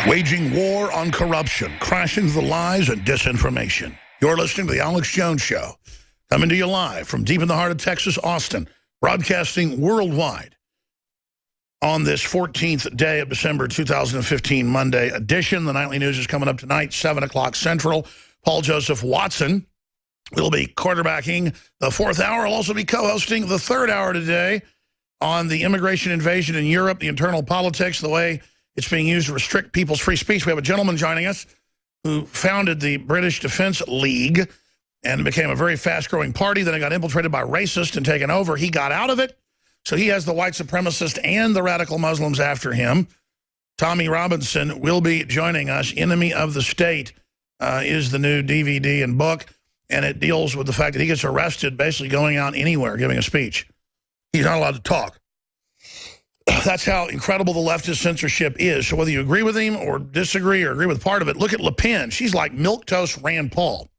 Waging war on corruption, crashing the lies and disinformation. You're listening to The Alex Jones Show, coming to you live from deep in the heart of Texas, Austin, broadcasting worldwide on this 14th day of December 2015, Monday edition. The nightly news is coming up tonight, 7 o'clock Central. Paul Joseph Watson will be quarterbacking the fourth hour. He'll also be co-hosting the third hour today on the immigration invasion in Europe, the internal politics, the way it's being used to restrict people's free speech. We have a gentleman joining us who founded the British Defense League and became a very fast-growing party. Then it got infiltrated by racists and taken over. He got out of it, so he has the white supremacist and the radical Muslims after him. Tommy Robinson will be joining us. Enemy of the State is the new DVD and book, and it deals with the fact that he gets arrested basically going out anywhere, giving a speech. He's not allowed to talk. That's how incredible the leftist censorship is. So whether you agree with him or disagree or agree with part of it, look at Le Pen. She's like milquetoast Rand Paul.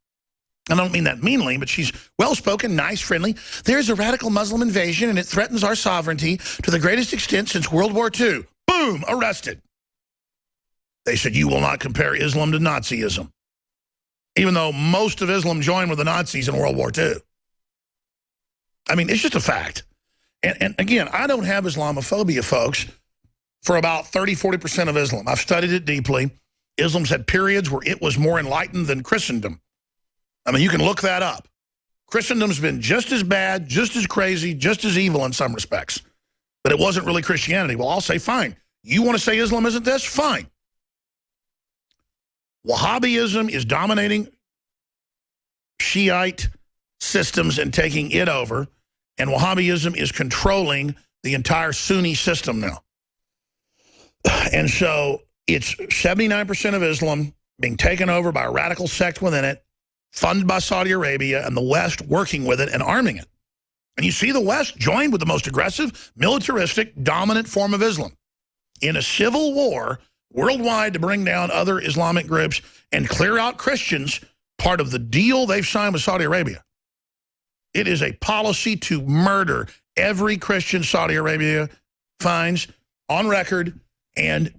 I don't mean that meanly, but she's well-spoken, nice, friendly. There's a radical Muslim invasion, and it threatens our sovereignty to the greatest extent since World War II. Boom, arrested. They said, you will not compare Islam to Nazism, even though most of Islam joined with the Nazis in World War II. I mean, it's just a fact. And again, I don't have Islamophobia, folks, for about 30–40% of Islam. I've studied it deeply. Islam's had periods where it was more enlightened than Christendom. I mean, you can look that up. Christendom's been just as bad, just as crazy, just as evil in some respects. But it wasn't really Christianity. Well, I'll say, fine. You want to say Islam isn't this? Fine. Wahhabism is dominating Shiite systems and taking it over. And Wahhabism is controlling the entire Sunni system now. And so it's 79% of Islam being taken over by a radical sect within it, funded by Saudi Arabia, and the West working with it and arming it. And you see the West joined with the most aggressive, militaristic, dominant form of Islam in a civil war worldwide to bring down other Islamic groups and clear out Christians, part of the deal they've signed with Saudi Arabia. It is a policy to murder every Christian Saudi Arabia finds on record, and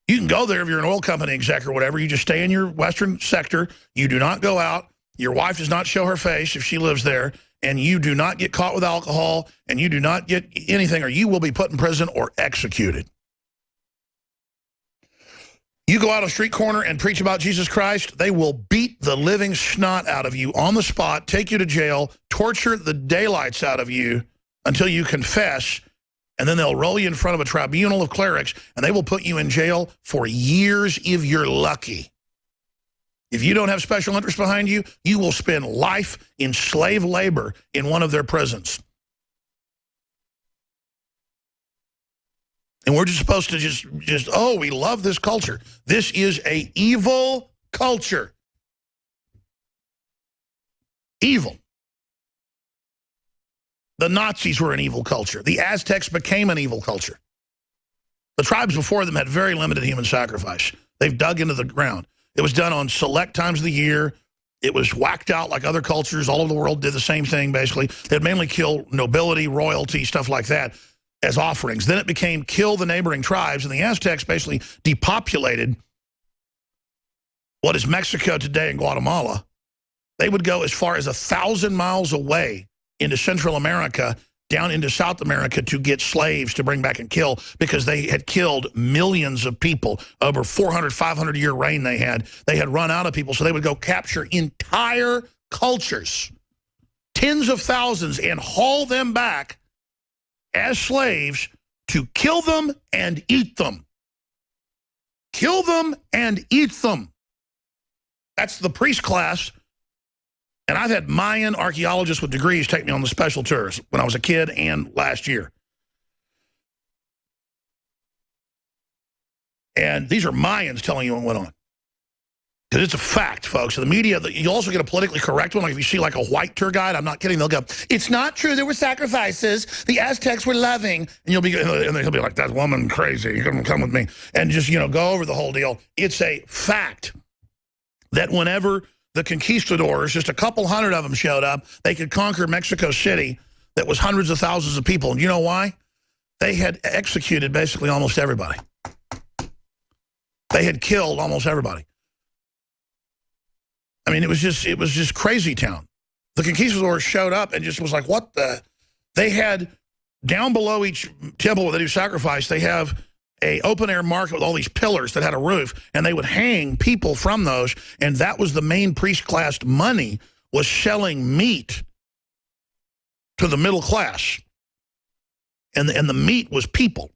you can go there if you're an oil company exec or whatever. You just stay in your Western sector. You do not go out. Your wife does not show her face if she lives there, and you do not get caught with alcohol, and you do not get anything, or you will be put in prison or executed. You go out on a street corner and preach about Jesus Christ, they will beat the living snot out of you on the spot, take you to jail, torture the daylights out of you until you confess, and then they'll roll you in front of a tribunal of clerics, and they will put you in jail for years if you're lucky. If you don't have special interest behind you, you will spend life in slave labor in one of their prisons. And we're just supposed to just, oh, we love this culture. This is an evil culture. Evil. The Nazis were an evil culture. The Aztecs became an evil culture. The tribes before them had very limited human sacrifice. They've dug into the ground. It was done on select times of the year. It was whacked out like other cultures. All over the world did the same thing, basically. They'd mainly kill nobility, royalty, stuff like that, as offerings. Then it became kill the neighboring tribes, and the Aztecs basically depopulated what is Mexico today and Guatemala. They would go as far as 1,000 miles away into Central America, down into South America to get slaves to bring back and kill, because they had killed millions of people over 400, 500-year reign they had. They had run out of people, so they would go capture entire cultures, tens of thousands, and haul them back as slaves to kill them and eat them. Kill them and eat them. That's the priest class. And I've had Mayan archaeologists with degrees take me on the special tours when I was a kid and last year. And these are Mayans telling you what went on. Because it's a fact, folks. So the media, you also get a politically correct one. Like if you see like a white tour guide, I'm not kidding, they'll go, it's not true, there were sacrifices. The Aztecs were loving. And he'll be like, that woman crazy. You're going to come with me. And just, go over the whole deal. It's a fact that whenever the conquistadors, just a couple hundred of them showed up, they could conquer Mexico City that was hundreds of thousands of people. And you know why? They had executed basically almost everybody. They had killed almost everybody. I mean, it was just crazy town. The conquistadors showed up and just was like, what the? They had, down below each temple where they do sacrifice, they have a open-air market with all these pillars that had a roof, and they would hang people from those, and that was the main priest class money, was selling meat to the middle class. And the meat was people.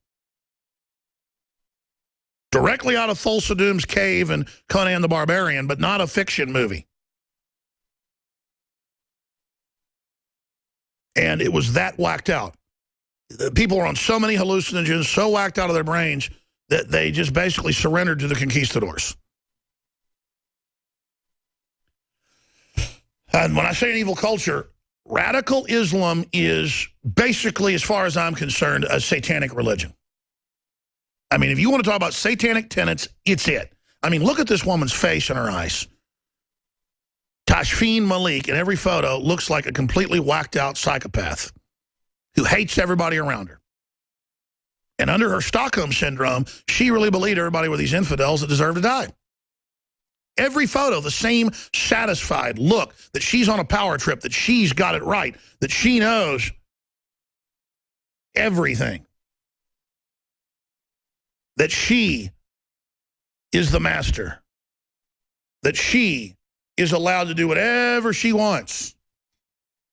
Directly out of Thulsa Doom's Cave and Conan the Barbarian, but not a fiction movie. And it was that whacked out. People were on so many hallucinogens, so whacked out of their brains, that they just basically surrendered to the conquistadors. And when I say an evil culture, radical Islam is basically, as far as I'm concerned, a satanic religion. I mean, if you want to talk about satanic tenets, it's it. I mean, look at this woman's face and her eyes. Tashfeen Malik, in every photo, looks like a completely whacked out psychopath who hates everybody around her. And under her Stockholm syndrome, she really believed everybody were these infidels that deserve to die. Every photo, the same satisfied look that she's on a power trip, that she's got it right, that she knows everything, that she is the master, that she is allowed to do whatever she wants.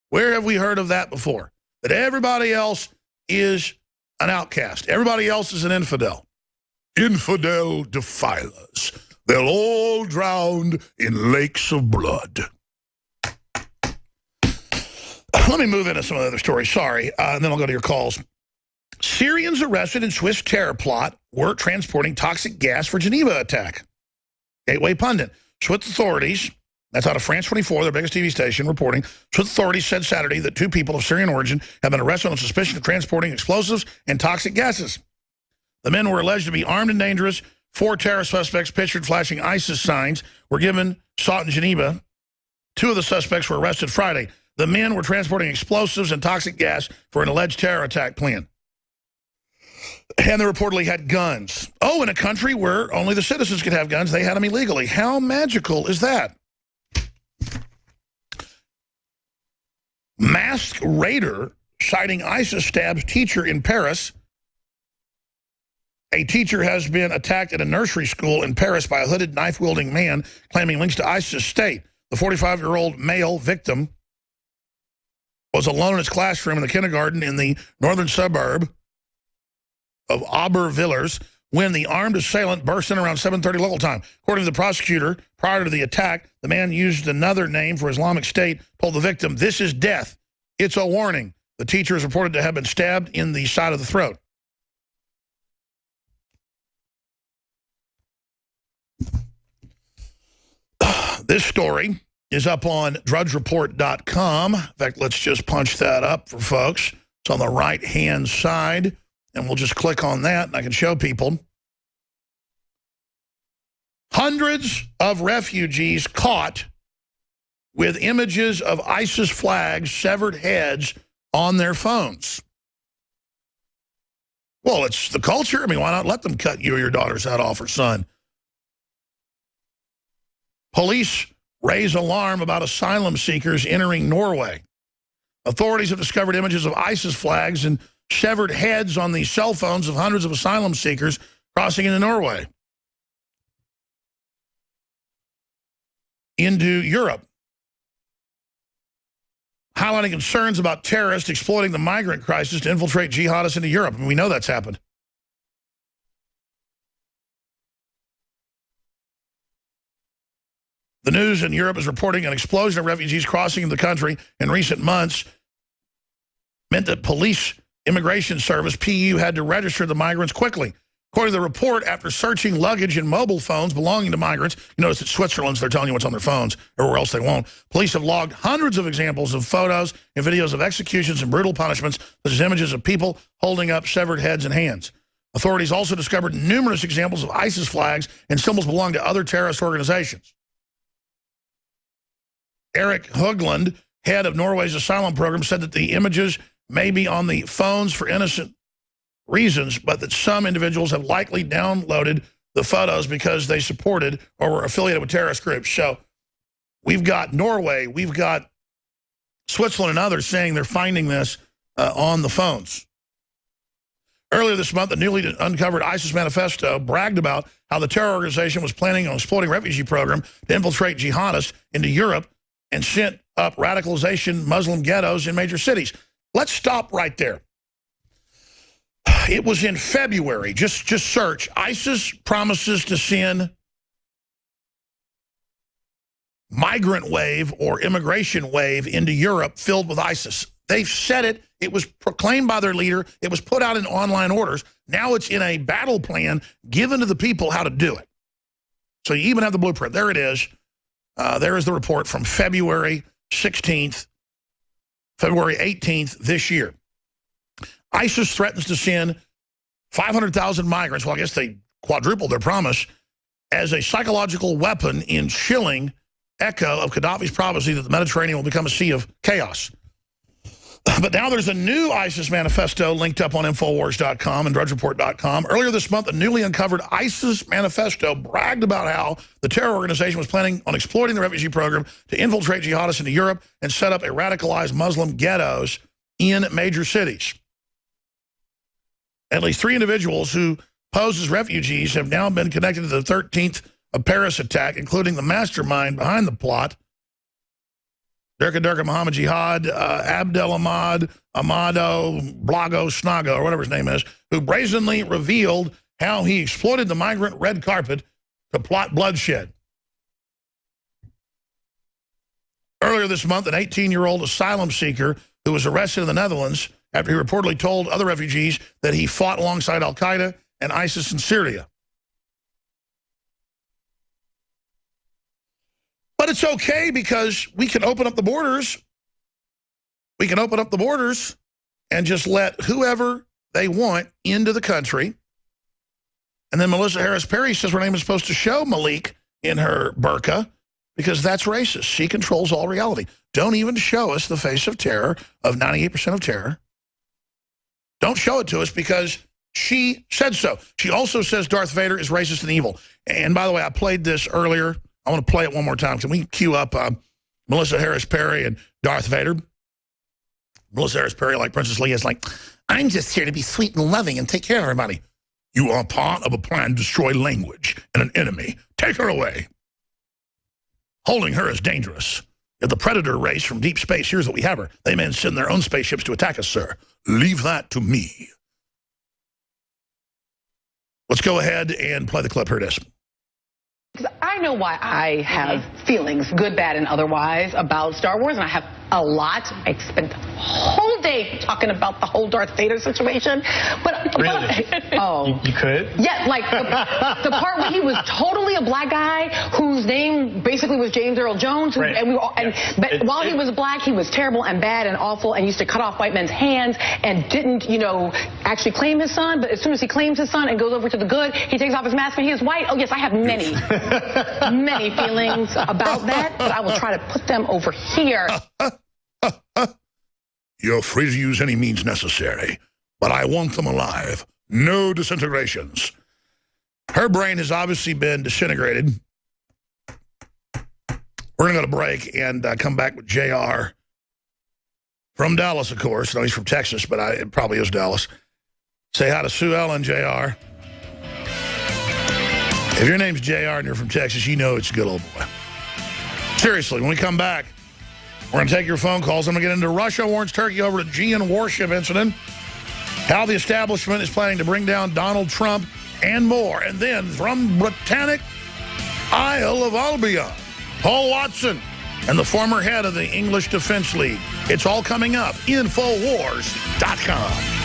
Where have we heard of that before? That everybody else is an outcast. Everybody else is an infidel. Infidel defilers. They'll all drown in lakes of blood. Let me move into some of the other stories. Sorry, and then I'll go to your calls. Syrians arrested in Swiss terror plot were transporting toxic gas for Geneva attack. Gateway pundit. Swiss authorities, that's out of France 24, their biggest TV station, reporting. Swiss authorities said Saturday that 2 people of Syrian origin have been arrested on suspicion of transporting explosives and toxic gases. The men were alleged to be armed and dangerous. 4 terror suspects pictured flashing ISIS signs were sought in Geneva. 2 of the suspects were arrested Friday. The men were transporting explosives and toxic gas for an alleged terror attack plan. And they reportedly had guns. Oh, in a country where only the citizens could have guns, they had them illegally. How magical is that? Masked raider citing ISIS stabs teacher in Paris. A teacher has been attacked at a nursery school in Paris by a hooded knife-wielding man claiming links to ISIS state. The 45-year-old male victim was alone in his classroom in the kindergarten in the northern suburb of Aubervilliers when the armed assailant burst in around 7:30 local time. According to the prosecutor, prior to the attack, the man used another name for Islamic State, told the victim, "This is death. It's a warning." The teacher is reported to have been stabbed in the side of the throat. This story is up on drudgereport.com. In fact, let's just punch that up for folks. It's on the right-hand side. And we'll just click on that, and I can show people. Hundreds of refugees caught with images of ISIS flags, severed heads on their phones. Well, it's the culture. I mean, why not let them cut you or your daughter's head off or son? Police raise alarm about asylum seekers entering Norway. Authorities have discovered images of ISIS flags and severed heads on the cell phones of hundreds of asylum seekers crossing into Norway, into Europe, highlighting concerns about terrorists exploiting the migrant crisis to infiltrate jihadists into Europe. And we know that's happened. The news in Europe is reporting an explosion of refugees crossing the country in recent months meant that police Immigration Service, PU, had to register the migrants quickly. According to the report, after searching luggage and mobile phones belonging to migrants, you notice that Switzerland's, they're telling you what's on their phones, everywhere else they won't. Police have logged hundreds of examples of photos and videos of executions and brutal punishments, such as images of people holding up severed heads and hands. Authorities also discovered numerous examples of ISIS flags and symbols belonging to other terrorist organizations. Eric Hugland, head of Norway's asylum program, said that the images may be on the phones for innocent reasons, but that some individuals have likely downloaded the photos because they supported or were affiliated with terrorist groups. So we've got Norway, we've got Switzerland and others saying they're finding this on the phones. Earlier this month, the newly uncovered ISIS manifesto bragged about how the terror organization was planning on exploiting a refugee program to infiltrate jihadists into Europe and sent up radicalization Muslim ghettos in major cities. Let's stop right there. It was in February. Just search. ISIS promises to send migrant wave or immigration wave into Europe filled with ISIS. They've said it. It was proclaimed by their leader. It was put out in online orders. Now it's in a battle plan given to the people how to do it. So you even have the blueprint. There it is. There is the report from February 16th, February 18th this year. ISIS threatens to send 500,000 migrants, well, I guess they quadrupled their promise, as a psychological weapon in chilling echo of Gaddafi's prophecy that the Mediterranean will become a sea of chaos. But now there's a new ISIS manifesto linked up on Infowars.com and DrudgeReport.com. Earlier this month, a newly uncovered ISIS manifesto bragged about how the terror organization was planning on exploiting the refugee program to infiltrate jihadists into Europe and set up a radicalized Muslim ghettos in major cities. At least 3 individuals who pose as refugees have now been connected to the 13th of Paris attack, including the mastermind behind the plot, Durka Muhammad Jihad, Abdel Ahmad, Amado, Blago, Snago, or whatever his name is, who brazenly revealed how he exploited the migrant red carpet to plot bloodshed. Earlier this month, an 18-year-old asylum seeker who was arrested in the Netherlands after he reportedly told other refugees that he fought alongside al-Qaeda and ISIS in Syria. But it's okay because we can open up the borders. We can open up the borders and just let whoever they want into the country. And then Melissa Harris Perry says her name is supposed to show Malik in her burqa because that's racist. She controls all reality. Don't even show us the face of terror, of 98% of terror. Don't show it to us because she said so. She also says Darth Vader is racist and evil. And by the way, I played this earlier. I want to play it one more time. Can we cue up Melissa Harris Perry and Darth Vader? Melissa Harris Perry, like Princess Leia, is like, I'm just here to be sweet and loving and take care of everybody. You are part of a plan to destroy language and an enemy. Take her away. Holding her is dangerous. If the predator race from deep space hears that we have her, they may send their own spaceships to attack us, sir. Leave that to me. Let's go ahead and play the clip. Here it is. I know why I have feelings, good, bad, and otherwise, about Star Wars, and I have a lot. I spent the whole day talking about the whole Darth Vader situation. Really? Oh. You could? Yeah, like the part where he was totally a black guy whose name basically was James Earl Jones. Who, right. But while he was black, he was terrible and bad and awful and used to cut off white men's hands and didn't, you know, actually claim his son. But as soon as he claims his son and goes over to the good, he takes off his mask and he is white. Oh, yes, I have many, many feelings about that, but I will try to put them over here. You're free to use any means necessary, but I want them alive. No disintegrations. Her brain has obviously been disintegrated. We're going to go to break and come back with JR from Dallas, of course. No, he's from Texas, but it probably is Dallas. Say hi to Sue Ellen, JR. If your name's JR and you're from Texas, you know it's a good old boy. Seriously, when we come back, we're going to take your phone calls. I'm going to get into Russia warns Turkey over the Aegean warship incident, how the establishment is planning to bring down Donald Trump, and more. And then from Britannic Isle of Albion, Paul Watson and the former head of the English Defense League. It's all coming up. Infowars.com.